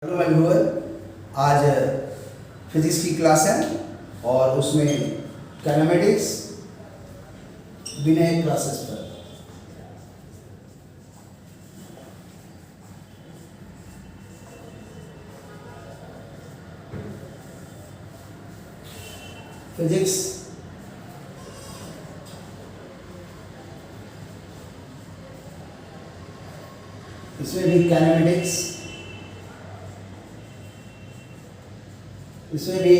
Hello my viewer, आज physics की class है और उसमें काइनेमेटिक्स विनय क्लासेस पर फिजिक्स इसमें भी काइनेमेटिक्स, इसमें भी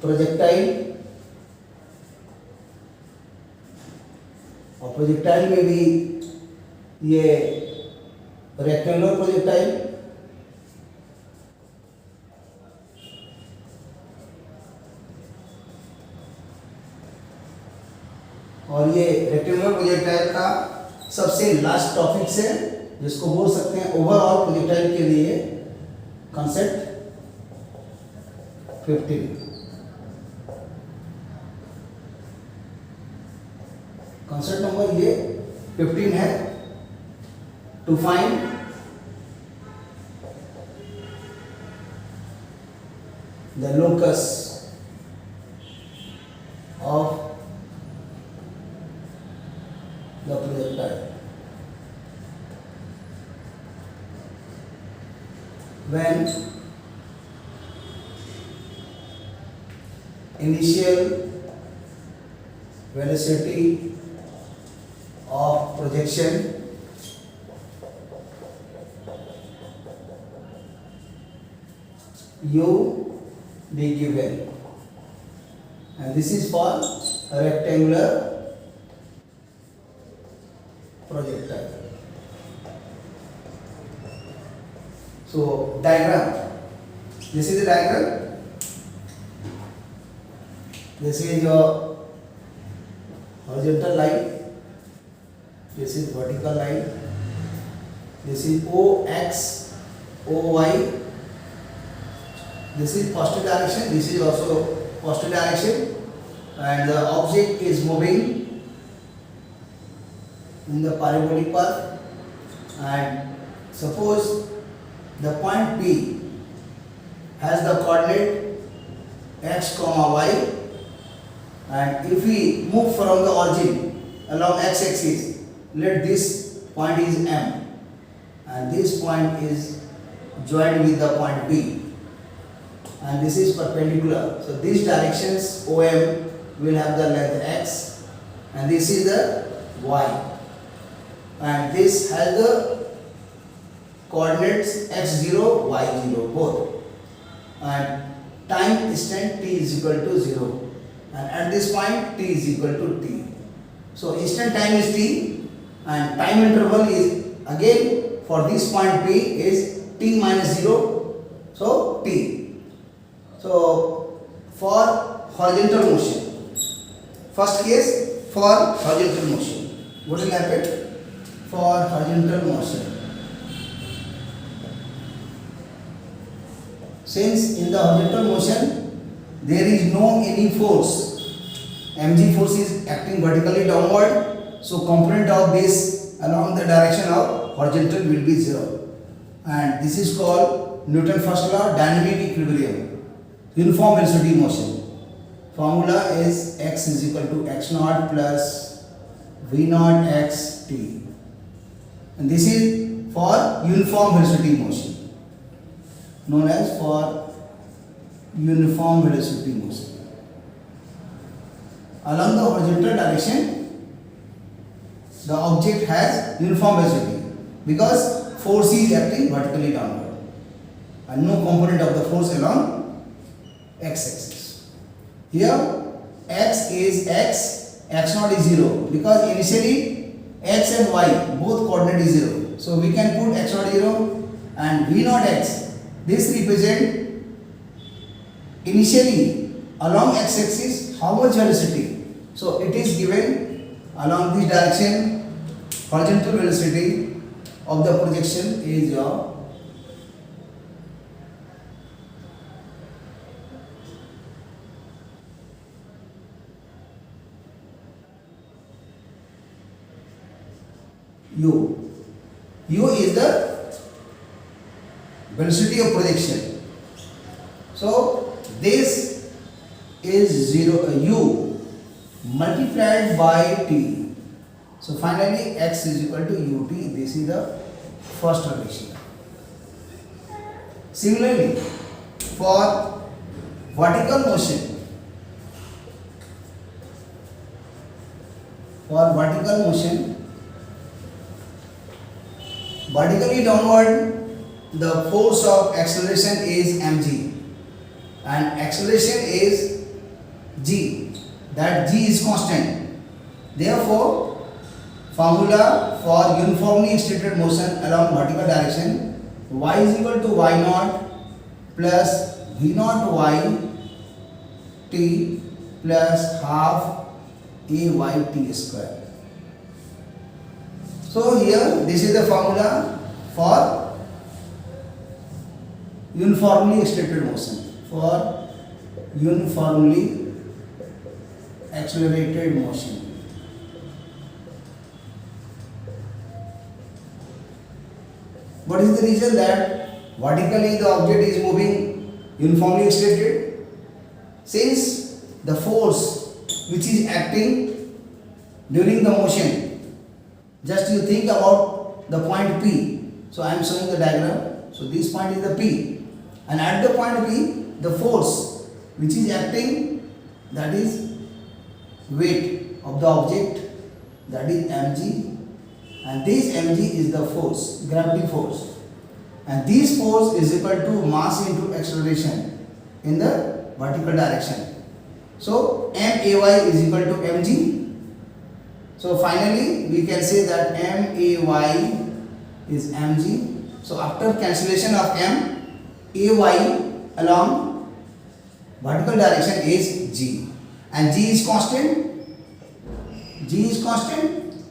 प्रोजेक्टाइल और प्रोजेक्टाइल में भी ये रेक्टेंगुलर प्रोजेक्टाइल और ये रेक्टेंगुलर प्रोजेक्टाइल का सबसे लास्ट टॉपिक है जिसको बोल सकते हैं ओवरऑल प्रोजेक्टाइल के लिए कॉन्सेप्ट 15। कॉन्सेप्ट नंबर ये 15 है, to find the locus of the projectile when initial velocity of projection u be given, and this is for a rectangular projectile. So diagram, this is the diagram. This is your horizontal line, this is vertical line, this is OX, OY, this is positive direction, this is also positive direction, and the object is moving in the parabolic path. And suppose the point P has the coordinate x comma y, and if we move from the origin along x-axis, let this point is M and this point is joined with the point B, and this is perpendicular. So these directions OM will have the length x and this is the y, and this has the coordinates x0 y0 both, and time instant t is equal to 0, and at this point t is equal to t. So instant time is t and time interval is again for this point P is t minus 0, so t. So for horizontal motion, first case for horizontal motion, what will happen for horizontal motion? Since in the horizontal motion there is no any force, mg force is acting vertically downward, so component of this along the direction of horizontal will be 0, and this is called Newton first law, dynamic equilibrium, uniform velocity motion. Formula is x is equal to x naught plus v naught x t, and this is for uniform velocity motion, known as for uniform velocity motion. Along the horizontal direction, the object has uniform velocity because force is acting vertically downward and no component of the force along x-axis. Here x is x, x naught is 0 because initially x and y both coordinate is 0. So we can put x naught 0 and v naught x. This represent initially along x-axis how much velocity. So it is given along this direction, horizontal velocity of the projection is your u. U is the velocity of projection. So this is 0 u multiplied by t. So finally x is equal to ut. This is the first relation. Similarly, for vertical motion, vertically downward, the force of acceleration is mg and acceleration is g. That g is constant. Therefore, formula for uniformly extended motion along vertical direction, y is equal to y naught plus v naught y t plus half a y t square. So here this is the formula for uniformly extended motion. For uniformly accelerated motion. What is the reason that vertically the object is moving uniformly extended? Since the force which is acting during the motion, just you think about the point P. So I am showing the diagram. So this point is the P, and at the point P, the force which is acting, that is weight of the object, that is mg, and this mg is the force, gravity force, and this force is equal to mass into acceleration in the vertical direction. So may is equal to mg. So finally we can say that may is mg. So after cancellation of ay along vertical direction is g, and g is constant.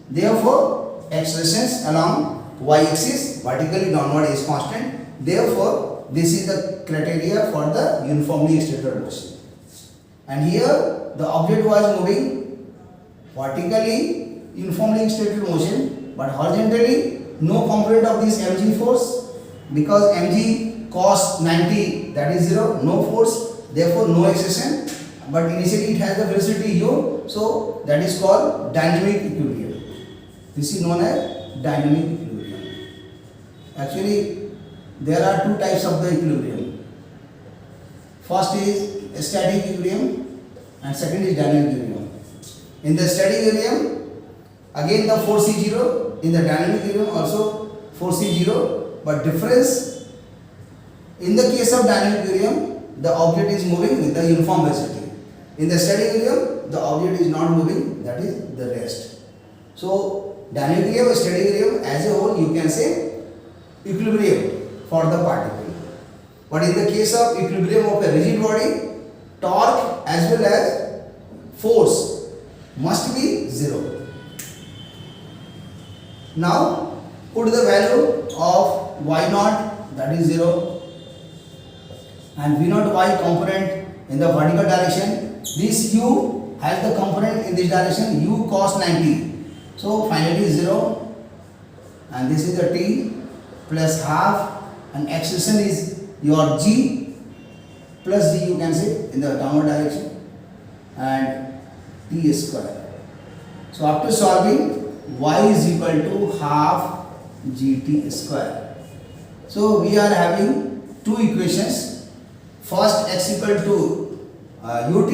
Therefore accelerations along y-axis vertically downward is constant. Therefore this is the criteria for the uniformly extended motion. And here the object was moving vertically uniformly extended motion, but horizontally no component of this mg force, because mg cos 90, that is 0, no force, therefore no acceleration, but initially it has the velocity u, so that is called dynamic equilibrium. This is known as dynamic equilibrium. Actually there are two types of the equilibrium. First is static equilibrium and second is dynamic equilibrium. In the static equilibrium, again the force is 0, in the dynamic equilibrium also force is 0, but difference, in the case of dynamic equilibrium, the object is moving with the uniform velocity. In the static equilibrium, the object is not moving, that is the rest. So dynamic equilibrium, static equilibrium as a whole, you can say equilibrium for the particle. But in the case of equilibrium of a rigid body, torque as well as force must be 0. Now put the value of y naught, that is 0, and v naught y component in the vertical direction. This u has the component in this direction, u cos 90. So finally 0, and this is the t plus half, and acceleration is your g plus g, you can say, in the downward direction, and t square. So after solving, y is equal to half gt square. So we are having two equations. First x equal to ut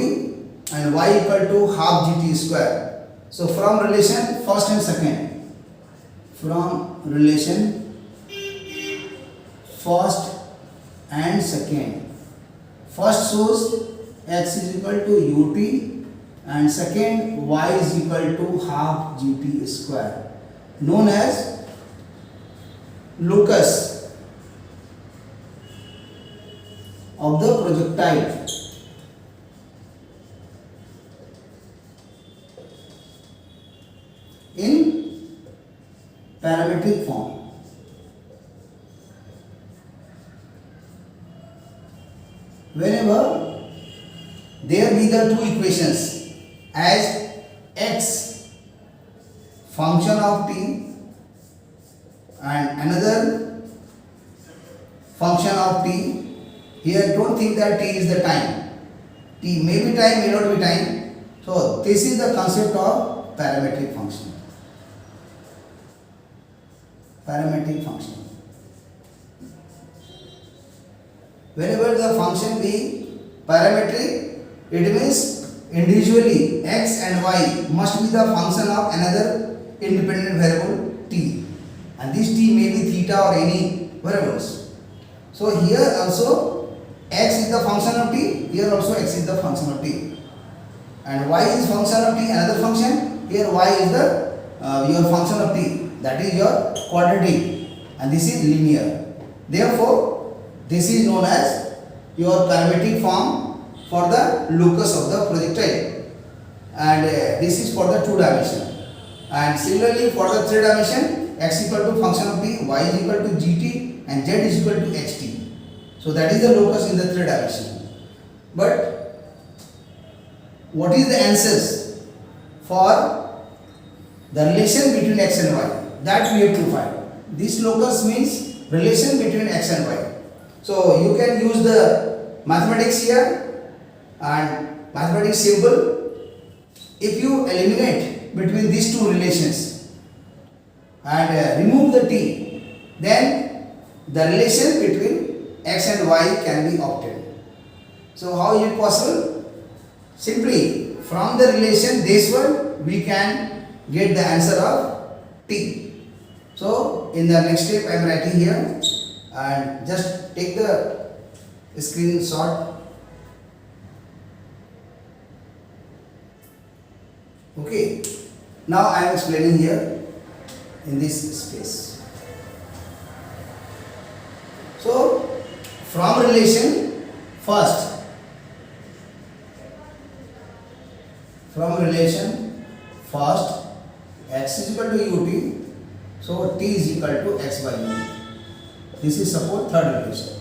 and y equal to half gt square. So from relation first and second, first shows x is equal to ut and second y is equal to half gt square, known as locus of the projectile. In parametric form. Whenever there be the two equations as x function of t and another function function of t. Here don't think that t is the time. T may be time, may not be time. So this is the concept of parametric function. Parametric function. Whenever the function be parametric, it means individually x and y must be the function of another independent variable t, and this t may be theta or any variables. So here also x is the function of t, here also x is the function of t, and y is function of t, another function. Here y is the your function of t, that is your quadratic, and this is linear. Therefore this is known as your parametric form for the locus of the projectile, and this is for the 2 dimension. And similarly for the 3 dimension, x equal to function of t, y is equal to gt, and z is equal to ht. So that is the locus in the 3 dimension. But what is the answers for the relation between x and y? That we have to find. This locus means relation between x and y. So you can use the mathematics here, and mathematics simple. If you eliminate between these two relations and remove the t, then the relation between x and y can be obtained. So how is it possible? Simply from the relation this one we can get the answer of t. So in the next step I am writing here, and just take the screenshot. Okay, now I am explaining here in this space. So from relation, first x is equal to ut, so t is equal to x by u. This is suppose third relation.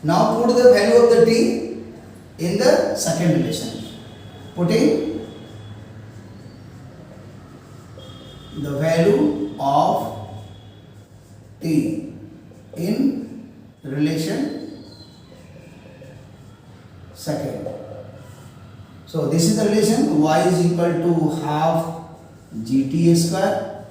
Now put the value of the t in the second relation. Putting the value of t in relation second. So this is the relation y is equal to half gt square.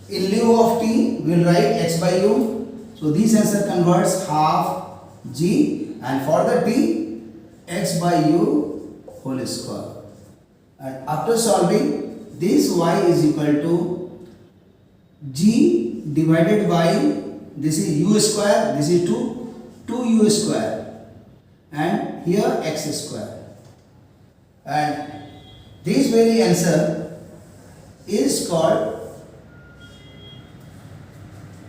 In lieu of t, we will write x by u. So this answer converts half g, and for the t, x by u whole square. And after solving, this y is equal to g divided by, this is u square, this is 2u square, and here x square. And this very answer is called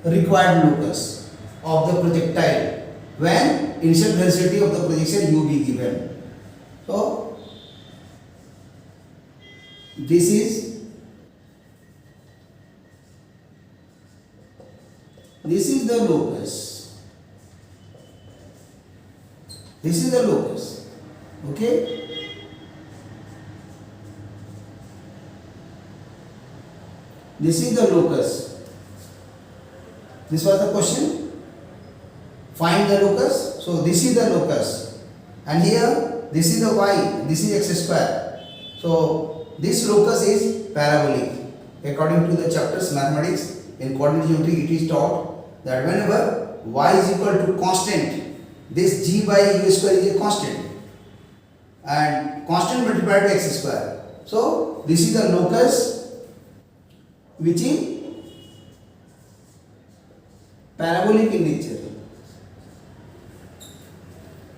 required locus of the projectile when initial velocity of the projection u be given. So this is the locus. This is the locus. Okay. This is the locus. This was the question. Find the locus. So this is the locus, and here this is the y, this is x square. So this locus is parabolic. According to the chapters mathematics, in coordinate geometry it is taught that whenever y is equal to constant, this g by u square is a constant, and constant multiplied by x square. So this is the locus which is parabolic in nature,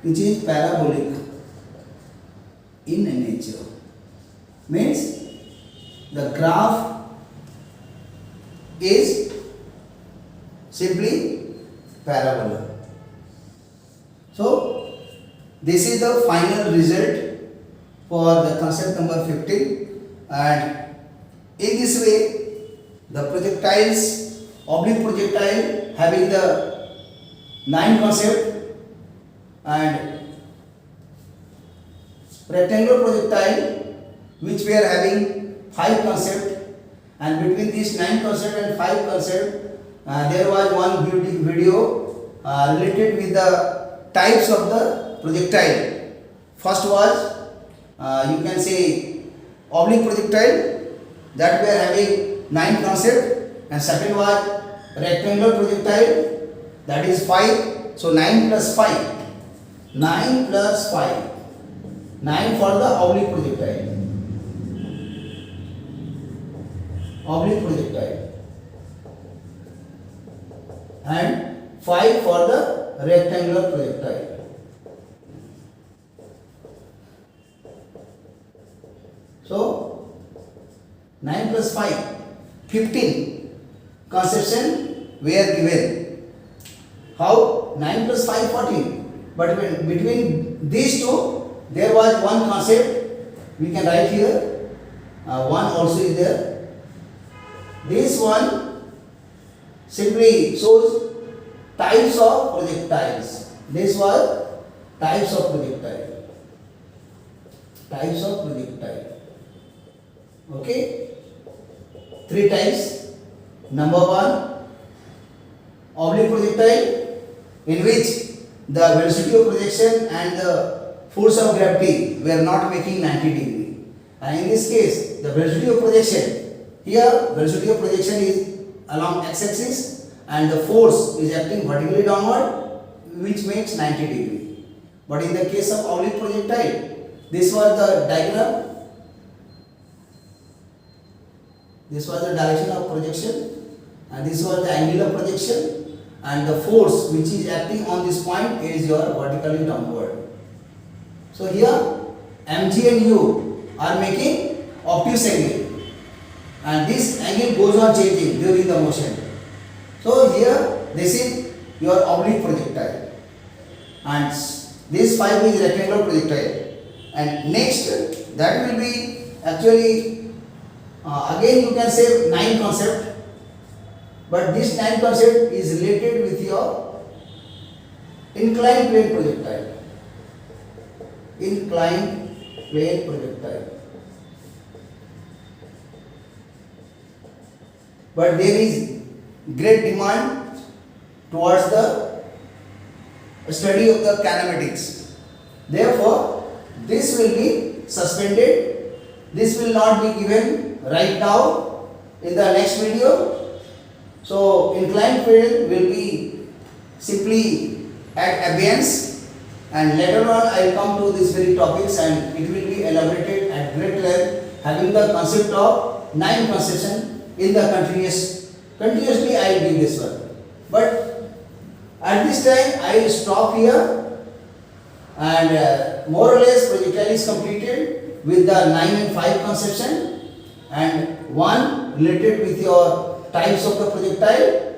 which is parabolic in nature, means the graph is simply parabola. So this is the final result for the concept number 15, and in this way the projectiles, oblique projectile having the 9 concept, and rectangular projectile which we are having 5 concept, and between these 9 concept and 5 concept there was one video related with the types of the projectile. First was you can say oblique projectile, that we are having 9 concept, and second was rectangular projectile, that is 5. So 9 plus 5, 9 plus 5, 9 for the oblique projectile. Oblique projectile, and 5 for the rectangular projectile. So 9 plus 5, 15 conception were given. How? 9 plus 5, 14. But between these two, there was one concept. We can write here. One also is there. This one simply shows types of projectiles. This was types of projectile. Types of projectile. Okay? 3 types. Number 1, oblique projectile, in which the velocity of projection and the force of gravity were not making 90 degree. And in this case, the velocity of projection, here velocity of projection is along x-axis and the force is acting vertically downward, which makes 90 degree. But in the case of oblique projectile, this was the diagram. This was the direction of projection, and this was the angle of projection, and the force which is acting on this point is your vertically downward. So here mg and u are making obtuse angle, and this angle goes on changing during the motion. So here this is your oblique projectile, and this 5 is rectangular projectile. And next, that will be actually again you can say 9 concept, but this 9 concept is related with your inclined plane projectile. Inclined plane projectile. But there is great demand towards the study of the kinematics. Therefore, this will be suspended. This will not be given right now in the next video. So, inclined plane will be simply at abeyance, and later on I will come to these very topics and it will be elaborated at great length, having the concept of 9 conception in the continuously I will give this one. But at this time I will stop here, and more or less projectile is completed with the 9 and 5 conception, and 1 related with your types of the projectile,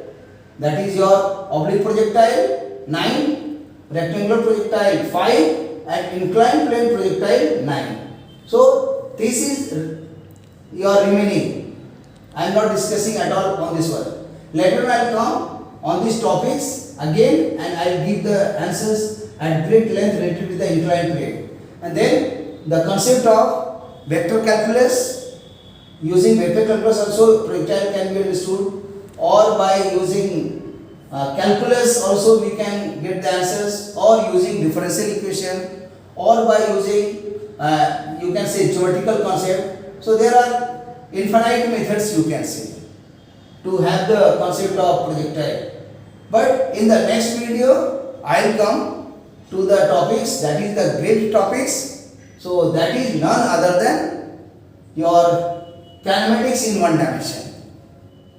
that is your oblique projectile 9, rectangular projectile 5, and inclined plane projectile 9. So this is your remaining. I am not discussing at all on this one. Later I will come on these topics again, and I will give the answers at great length related with the inclined plane. And then the concept of vector calculus. Using vector calculus also projectile can be understood, or by using calculus also we can get the answers, or using differential equation, or by using you can say geometrical concept. So there are infinite methods you can say to have the concept of projectile. But in the next video I will come to the topics, that is the great topics. So that is none other than your kinematics in 1 dimension.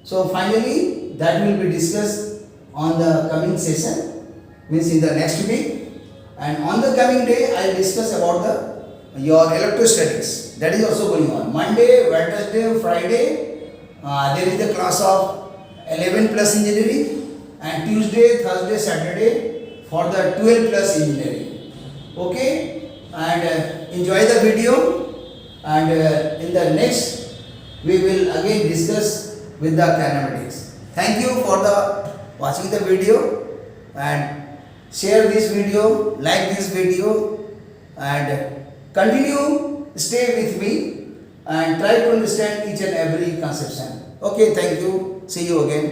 So finally that will be discussed on the coming session, means in the next week, and on the coming day I will discuss about your electrostatics. That is also going on. Monday, Wednesday, Friday there is the class of 11 plus engineering, and Tuesday, Thursday, Saturday for the 12 plus engineering. Okay, and enjoy the video, and in the next we will again discuss with the kinematics. Thank you for the watching the video, and share this video, like this video, and continue stay with me and try to understand each and every conception. Okay, thank you. See you again.